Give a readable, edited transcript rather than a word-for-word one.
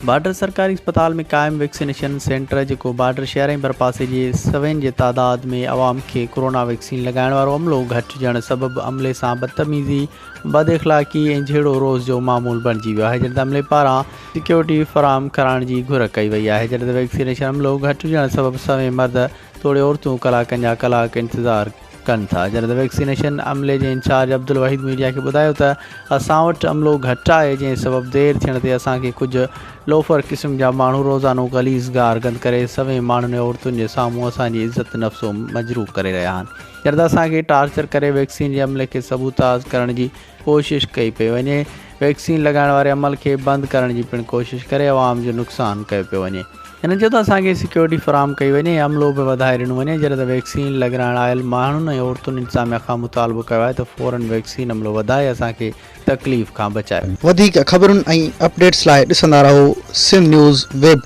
Border सरकारी अस्पताल में कायम वैक्सीनेशन सेंटर जो बॉर्डर शहर बरपासे के सवें के तादाद में आवाम के कोरोना वैक्सीन लगाने वालों अमलो घटिजण सबब अमले से बदतमीज़ी बद इख़लाक़ी और झेड़ो रोज़ जो मामूल बणिजी वियो है। जॾहिं अमले पारां सिक्योरिटी फराहम कराइण की घुर कई वई है। जॾहिं वैक्सीनेशन अमलो घटिजण सबब सवें मर्द थोड़े औरतूं कलाकनि जा कलाक इंतज़ार कन था। जॾहिं वैक्सीनेशन अमले के इंचार्ज अब्दुल वहीद मीडिया के बुधायो त असां वटि अमलो घटि आहे, जंहिं सबब देर थियण ते असांखे कुछ लोफर किस्म जा माण्हू रोज़ानो गलीज़ गारगंद करे सवें माण्हुनि ऐं औरतुनि जे साम्हूं असांजी इज़त नफ़्सो मजरूह करे रहिया आहिनि। जॾहिं असांखे टार्चर करे वैक्सीन जे अमले के सबूताज़ करण की कोशिश कई पई वञे। वैक्सीन लगाइण वारे अमल के बंद करण की पिण कोशिश करे अवाम जो नुक़सान कयो पियो वञे। हिन जो त असांखे सिक्योरिटी फराहम कई वञे, अमलो बि वधाए ॾिनो वञे। जॾहिं त वैक्सीन लॻाइण आयल माण्हुनि ऐं औरतुनि इंतज़ामिया खां मुतालबो कयो आहे त फ़ौरन वैक्सीन अमलो वधाए असांखे तकलीफ़ खां बचाए। वधीक ख़बरुनि ऐं अपडेट्स लाइ ॾिसंदा रहो सिंध न्यूज़ वेब।